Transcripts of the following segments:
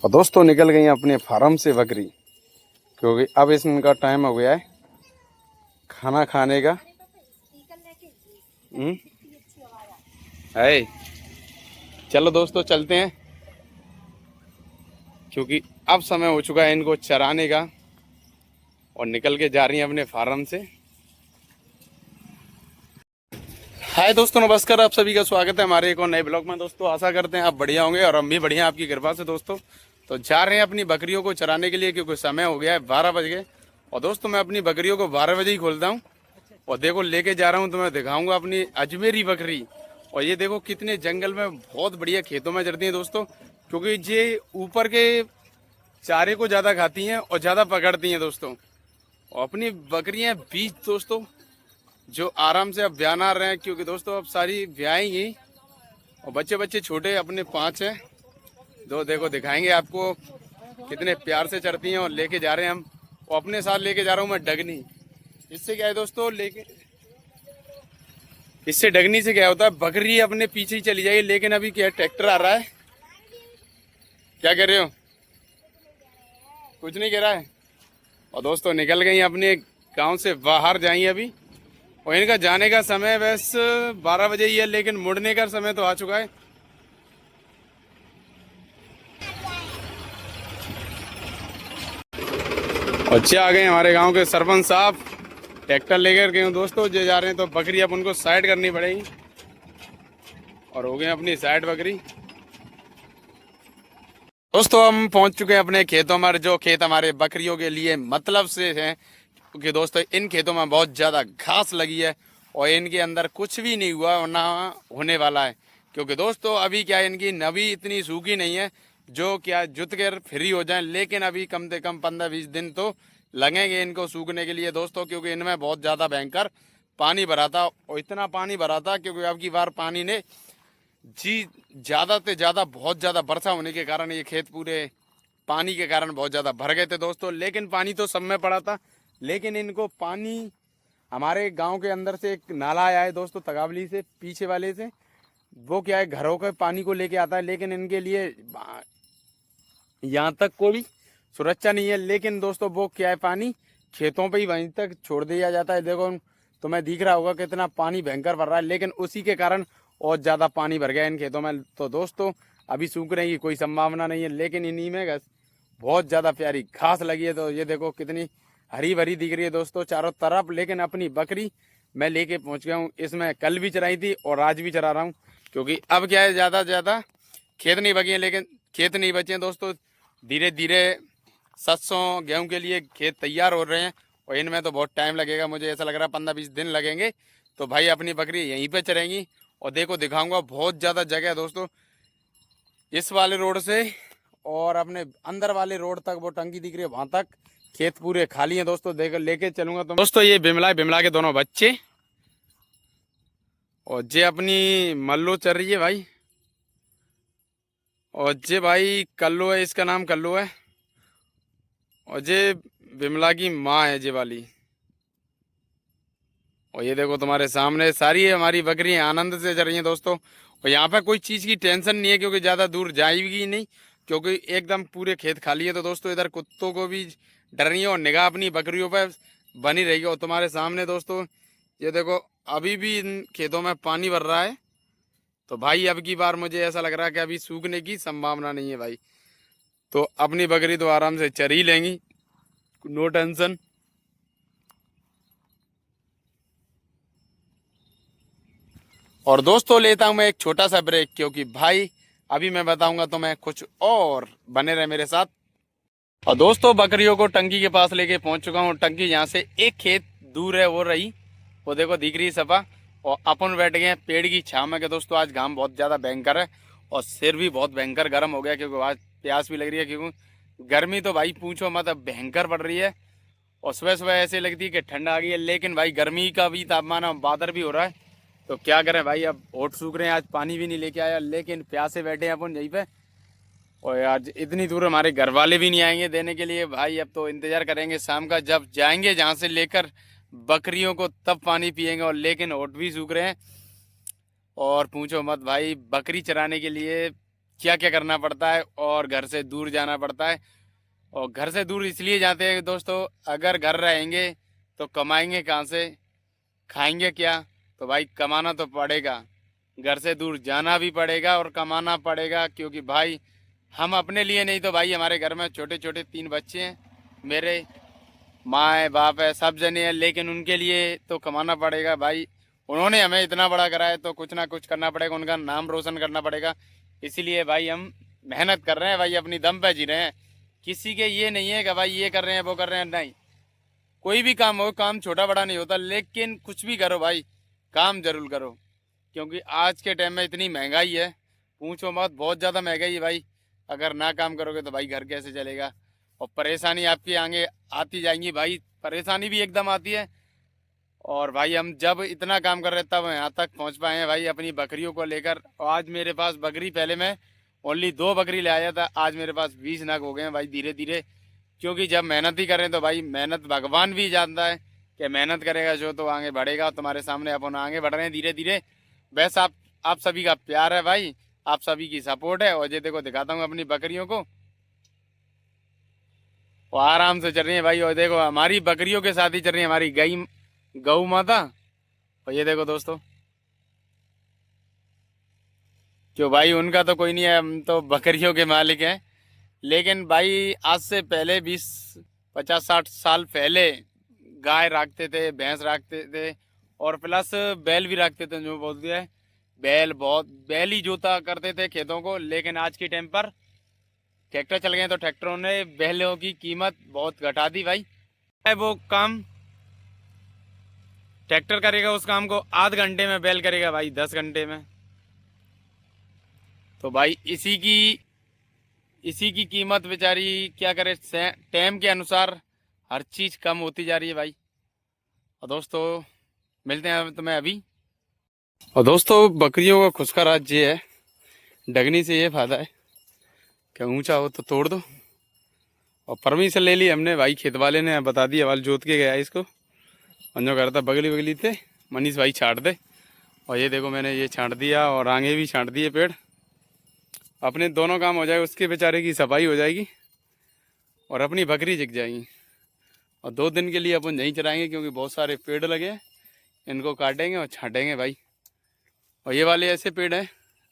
और दोस्तों निकल गई अपने फार्म से बकरी, क्योंकि अब इनका टाइम हो गया है खाना खाने का। है, चलो दोस्तों चलते हैं, क्योंकि अब समय हो चुका है इनको चराने का और निकल के जा रही हैं अपने फार्म से। हाय दोस्तों, नमस्कार, आप सभी का स्वागत है हमारे एक और नए ब्लॉग में। दोस्तों आशा करते हैं आप बढ़िया होंगे और हम भी बढ़िया आपकी कृपा से। दोस्तों तो जा रहे हैं अपनी बकरियों को चराने के लिए, क्योंकि समय हो गया है 12 बज गए। और दोस्तों मैं अपनी बकरियों को 12 बजे ही खोलता हूँ। और देखो लेके जा रहा हूँ तो मैं दिखाऊंगा अपनी अजमेरी बकरी। और ये देखो कितने जंगल में बहुत बढ़िया खेतों में चरती हैं दोस्तों, क्योंकि ये ऊपर के चारे को ज़्यादा खाती हैं और ज़्यादा पकड़ती हैं दोस्तों। और अपनी बकरियाँ बीच दोस्तों जो आराम से अब ब्याह आ रहे हैं, क्योंकि दोस्तों अब सारी ब्याहेंगी और बच्चे बच्चे छोटे अपने 5 हैं। दो देखो दिखाएंगे आपको कितने प्यार से चरती हैं। और लेके जा रहे हैं हम, और अपने साथ लेके जा रहा हूँ मैं डगनी। इससे क्या है दोस्तों, लेके इससे डगनी से क्या होता है, बकरी अपने पीछे ही चली जाएगी। लेकिन अभी क्या ट्रैक्टर आ रहा है। क्या कह रहे हो? कुछ नहीं कह रहा है। और दोस्तों निकल गई अपने गांव से बाहर जाएंगे अभी। और इनका जाने का समय बस 12 बजे ही है, लेकिन मुड़ने का समय तो आ चुका है। अच्छे आ गए हमारे गांव के सरपंच साहब, ट्रैक्टर लेकर गए दोस्तों। जो जा रहे हैं तो बकरी अब उनको साइड करनी पड़ेगी। और हो गए अपनी साइड बकरी। दोस्तों हम पहुंच चुके हैं अपने खेतों में, जो खेत हमारे बकरियों के लिए मतलब से हैं, क्योंकि दोस्तों इन खेतों में बहुत ज़्यादा घास लगी है और इनके अंदर कुछ भी नहीं हुआ और ना होने वाला है। क्योंकि दोस्तों अभी क्या है, इनकी नबी इतनी सूखी नहीं है जो क्या जुत कर फ्री हो जाए। लेकिन अभी कम से कम 15-20 दिन तो लगेंगे इनको सूखने के लिए दोस्तों, क्योंकि इनमें बहुत ज़्यादा भयंकर पानी भरा था। और इतना पानी भरा था क्योंकि अब की बार पानी ने जी ज़्यादा से ज़्यादा बहुत ज़्यादा वर्षा होने के कारण ये खेत पूरे पानी के कारण बहुत ज़्यादा भर गए थे दोस्तों। लेकिन पानी तो सब में पड़ा था, लेकिन इनको पानी हमारे गांव के अंदर से एक नाला आया है दोस्तों, तगावली से पीछे वाले से। वो क्या है, घरों के पानी को लेके आता है, लेकिन इनके लिए यहाँ तक कोई सुरक्षा नहीं है। लेकिन दोस्तों वो क्या है, पानी खेतों पे ही वहीं तक छोड़ दिया जाता है। देखो तुम्हें दिख रहा होगा कितना पानी भयंकर भर रहा है, लेकिन उसी के कारण और ज़्यादा पानी भर गया इन खेतों में। तो दोस्तों अभी सूखने की कोई संभावना नहीं है, लेकिन इन्हीं में बहुत ज़्यादा प्यारी घास लगी है। तो ये देखो कितनी हरी भरी दिख रही है दोस्तों चारों तरफ। लेकिन अपनी बकरी मैं लेके पहुंच गया हूँ, इसमें कल भी चराई थी और आज भी चरा रहा हूँ। क्योंकि अब क्या है, ज़्यादा से ज़्यादा खेत नहीं बचे हैं, लेकिन खेत नहीं बचे हैं दोस्तों। धीरे धीरे सरसों गेहूँ के लिए खेत तैयार हो रहे हैं और इनमें तो बहुत टाइम लगेगा। मुझे ऐसा लग रहा है 15-20 दिन लगेंगे। तो भाई अपनी बकरी यहीं पर चरेंगी। और देखो दिखाऊंगा बहुत ज़्यादा जगह है दोस्तों, इस वाले रोड से और अपने अंदर वाले रोड तक वो टंकी दिख रही है, वहां तक खेत पूरे खाली हैं दोस्तों। देख लेके चलूंगा तो दोस्तों। ये बिमला के दोनों बच्चे, और जे अपनी मल्लो चल रही है भाई। और जे भाई कल्लू है, इसका नाम कल्लू है। और जे बिमला की माँ है जे वाली। और ये देखो तुम्हारे सामने सारी हमारी बकरियां आनंद से चल रही हैं दोस्तों। और यहाँ पे कोई चीज़ की टेंशन नहीं है, क्योंकि ज़्यादा दूर जाएगी नहीं, क्योंकि एकदम पूरे खेत खाली है। तो दोस्तों इधर कुत्तों को भी डर नहीं है और निगाह अपनी बकरियों पर बनी रहेगी। और तुम्हारे सामने दोस्तों ये देखो अभी भी इन खेतों में पानी भर रहा है। तो भाई अब की बार मुझे ऐसा लग रहा है कि अभी सूखने की संभावना नहीं है भाई। तो अपनी बकरी तो आराम से चर ही लेंगी, नो टेंशन। और दोस्तों लेता हूं मैं एक छोटा सा ब्रेक, क्योंकि भाई अभी मैं बताऊंगा तो मैं कुछ और, बने रहे मेरे साथ। और दोस्तों बकरियों को टंकी के पास लेके पहुंच चुका हूं। टंकी यहाँ से एक खेत दूर है, वो रही, वो देखो दिख रही सफा। और अपन बैठ गए हैं पेड़ की छाव में। कि दोस्तों आज घाम बहुत ज़्यादा भयंकर है और सिर भी बहुत भयंकर गर्म हो गया, क्योंकि आज प्यास भी लग रही है। क्योंकि गर्मी तो भाई पूछो मत, अब भयंकर पड़ रही है। और सुबह सुबह ऐसे लगती है कि ठंड आ गई है, लेकिन भाई गर्मी का भी तापमान है, बादल भी हो रहा है। तो क्या करें भाई, अब ओट सूख रहे हैं। आज पानी भी नहीं लेके आया, लेकिन प्यासे बैठे हैं अपन यहीं पे। और आज इतनी दूर हमारे घर वाले भी नहीं आएंगे देने के लिए भाई। अब तो इंतजार करेंगे शाम का, जब जाएंगे जहाँ से लेकर बकरियों को, तब पानी पियेंगे। और लेकिन ओट भी सूख रहे हैं और पूछो मत भाई, बकरी चराने के लिए क्या क्या करना पड़ता है और घर से दूर जाना पड़ता है। और घर से दूर इसलिए जाते हैं दोस्तों, अगर घर रहेंगे तो कमाएंगे कहाँ से, खाएंगे क्या। तो भाई कमाना तो पड़ेगा, घर से दूर जाना भी पड़ेगा और कमाना पड़ेगा, क्योंकि भाई हम अपने लिए नहीं तो भाई हमारे घर में छोटे छोटे 3 बच्चे हैं, मेरे माँ है बाप है सब जने हैं, लेकिन उनके लिए तो कमाना पड़ेगा भाई। उन्होंने हमें इतना बड़ा करा है तो कुछ ना कुछ करना पड़ेगा, उनका नाम रोशन करना पड़ेगा। इसीलिए भाई हम मेहनत कर रहे हैं भाई, अपनी दम पे जी रहे हैं। किसी के ये नहीं है कि भाई ये कर रहे हैं वो कर रहे हैं, नहीं। कोई भी काम हो, काम छोटा बड़ा नहीं होता, लेकिन कुछ भी करो भाई काम जरूर करो, क्योंकि आज के टाइम में इतनी महंगाई है, पूछो मत, बहुत ज़्यादा महंगाई है भाई। अगर ना काम करोगे तो भाई घर कैसे चलेगा। और परेशानी आपके आगे आती जाएंगी भाई, परेशानी भी एकदम आती है। और भाई हम जब इतना काम कर रहे तब यहाँ तक पहुँच पाए हैं भाई अपनी बकरियों को लेकर। और आज मेरे पास बकरी, पहले मैं ओनली 2 बकरी ले आया था, आज मेरे पास 20 नग हो गए हैं भाई धीरे धीरे। क्योंकि जब मेहनत ही करें तो भाई मेहनत भगवान भी जानता है कि मेहनत करेगा जो तो आगे बढ़ेगा। तुम्हारे सामने अपन आगे बढ़ रहे हैं धीरे धीरे। बस आप सभी का प्यार है भाई, आप सभी की सपोर्ट है। और ये देखो दिखाता हूँ अपनी बकरियों को, वो आराम से चल रही है भाई। और देखो हमारी बकरियों के साथ ही चल रही है हमारी गऊ माता। और ये देखो दोस्तों, क्यों भाई उनका तो कोई नहीं है, हम तो बकरियों के मालिक हैं। लेकिन भाई आज से पहले 20 50 60 साल पहले गाय रखते थे, भैंस रखते थे और प्लस बैल भी रखते थे। जो बोलते हैं बैल ही जोता करते थे खेतों को। लेकिन आज के टाइम पर ट्रैक्टर चल गए तो ट्रैक्टरों ने बैलों की कीमत बहुत घटा दी भाई। वो काम ट्रैक्टर करेगा उस काम को आध घंटे में बैल करेगा भाई 10 घंटे में। तो भाई इसी की कीमत बेचारी क्या करे, टाइम के अनुसार हर चीज़ कम होती जा रही है भाई। और दोस्तों मिलते हैं तुम्हें अभी। और दोस्तों बकरियों का खुशका राज ये है, डगनी से ये फायदा है कि ऊंचा हो तो तोड़ दो। और परमिशन ले ली हमने भाई, खेत वाले ने बता दिया, वाल जोत के गया इसको। और जो करता बगली बगली थे मनीष भाई छाट दे। और ये देखो मैंने ये छांट दिया और आगे भी छांट दिए पेड़। अपने दोनों काम हो जाए, उसके बेचारे की सफाई हो जाएगी और अपनी बकरी जिक जाएगी। और 2 दिन के लिए अपन यहीं चराएंगे, क्योंकि बहुत सारे पेड़ लगे हैं, इनको काटेंगे और छांटेंगे भाई। और ये वाले ऐसे पेड़ हैं,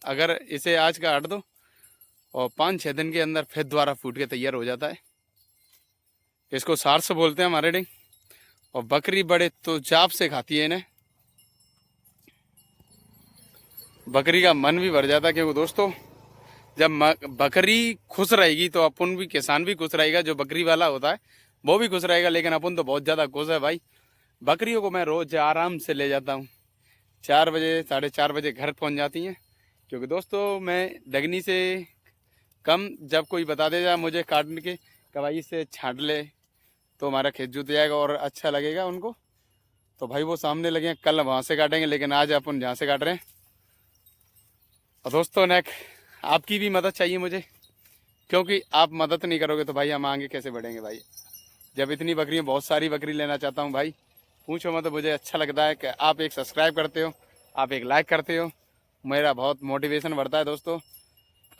अगर इसे आज काट दो और 5-6 दिन के अंदर फिर दोबारा फूट के तैयार हो जाता है। इसको सारस बोलते हैं हमारे डिंग। और बकरी बड़े तो जाप से खाती है इन्हें, बकरी का मन भी भर जाता है। क्योंकि दोस्तों जब बकरी खुश रहेगी तो अपन भी, किसान भी खुश रहेगा, जो बकरी वाला होता है वो भी खुश रहेगा। लेकिन अपन तो बहुत ज़्यादा खुश है भाई। बकरियों को मैं रोज आराम से ले जाता हूँ, 4 बजे 4:30 बजे घर पहुँच जाती हैं। क्योंकि दोस्तों मैं डगनी से कम, जब कोई बता देगा मुझे काटने के कि भाई इससे छांट ले तो हमारा खेत जुत जाएगा और अच्छा लगेगा उनको, तो भाई वो सामने लगे हैं। कल वहाँ से काटेंगे, लेकिन आज अपन जहाँ से काट रहे हैं। और दोस्तों आपकी भी मदद चाहिए मुझे, क्योंकि आप मदद नहीं करोगे तो भाई हम आगे कैसे बढ़ेंगे भाई। जब इतनी बकरियाँ, बहुत सारी बकरी लेना चाहता हूँ भाई, पूछो मत। मुझे अच्छा लगता है कि आप एक सब्सक्राइब करते हो, आप एक लाइक करते हो, मेरा बहुत मोटिवेशन बढ़ता है दोस्तों।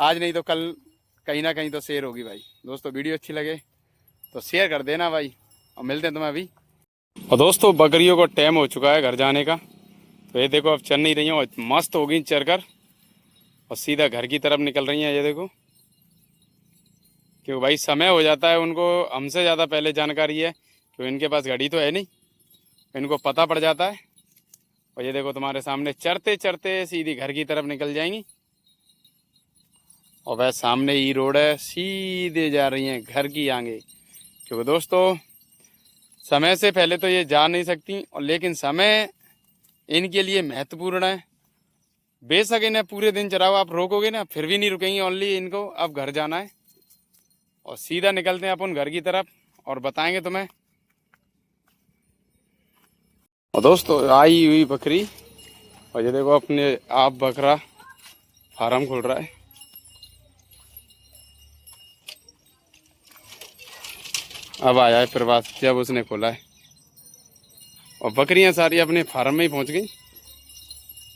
आज नहीं तो कल कहीं ना कहीं तो शेयर होगी भाई। दोस्तों वीडियो अच्छी लगे तो शेयर कर देना भाई। और मिलते हैं तुम्हें अभी। और दोस्तों बकरियों का टाइम हो चुका है घर जाने का। तो ये देखो अब चल नहीं रही हैं, मस्त हो गई चर कर और सीधा घर की तरफ निकल रही हैं। ये देखो, क्योंकि भाई समय हो जाता है उनको, हमसे ज़्यादा पहले जानकारी है, क्योंकि इनके पास घड़ी तो है नहीं, इनको पता पड़ जाता है। और ये देखो तुम्हारे सामने चरते चरते सीधी घर की तरफ निकल जाएंगी। और वह सामने ही रोड है, सीधे जा रही हैं घर की आगे। क्योंकि दोस्तों समय से पहले तो ये जा नहीं सकती, और लेकिन समय इनके लिए महत्वपूर्ण है। बेशक इन्हें पूरे दिन चराओ, आप रोकोगे ना फिर भी नहीं रुकेंगी। ओनली इनको अब घर जाना है और सीधा निकलते हैं अपन घर की तरफ और बताएंगे तुम्हें। और दोस्तों आई हुई बकरी, और ये देखो अपने आप बकरा फार्म खोल रहा है। अब आया है प्रवास, जब उसने खोला है। और बकरियां सारी अपने फार्म में ही पहुंच गई।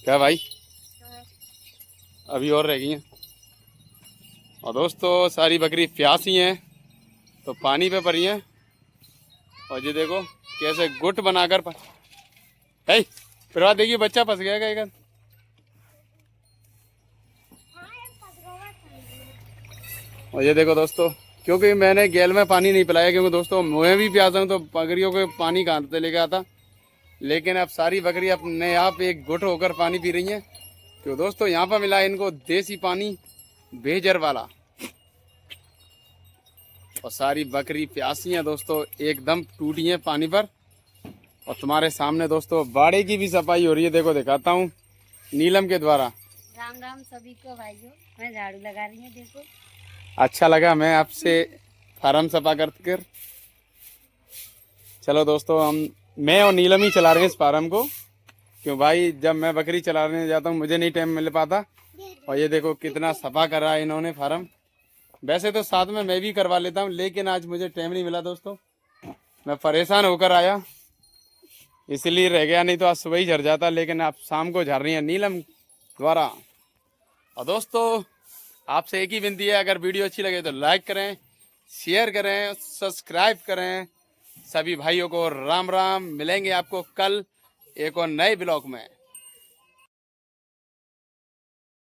क्या भाई, अभी और रह गई हैं। और दोस्तों सारी बकरी प्यासी हैं तो पानी पे पड़ी हैं। और ये देखो कैसे गुट बनाकर है। फिर देखिए बच्चा फंस गया एक। और ये देखो दोस्तों, क्योंकि मैंने गैल में पानी नहीं पिलाया, क्योंकि दोस्तों मैं भी प्यासा हूँ तो बकरियों को पानी कहाँ से लेके आता। लेकिन अब सारी बकरी अपने आप एक गुट होकर पानी पी रही हैं। क्यों दोस्तों, यहाँ पर मिला इनको देसी पानी बेजर वाला। और सारी बकरी प्यासी हैं दोस्तों, एकदम टूटी हैं पानी पर। और तुम्हारे सामने दोस्तों बाड़े की भी सफाई हो रही है, देखो दिखाता हूँ नीलम के द्वारा। राम राम सभी को भाइयों, मैं झाड़ू लगा रही हूँ। देखो अच्छा लगा मैं आपसे फार्म सफा कर। चलो दोस्तों, मैं और नीलम ही चला रहे हैं इस फार्म को, क्यों भाई जब मैं बकरी चलाने जाता हूँ मुझे नहीं टाइम मिल पाता। और ये देखो कितना सफा करा है इन्होंने फार्म। वैसे तो साथ में मैं भी करवा लेता हूँ, लेकिन आज मुझे टाइम नहीं मिला दोस्तों, मैं परेशान होकर आया इसलिए रह गया, नहीं तो आज सुबह ही झड़ जाता। लेकिन आप शाम को झड़ रही हैं नीलम द्वारा। और दोस्तों आपसे एक ही विनती है, अगर वीडियो अच्छी लगे तो लाइक करें, शेयर करें, सब्सक्राइब करें। सभी भाइयों को राम राम। मिलेंगे आपको कल एक और नए ब्लॉग में।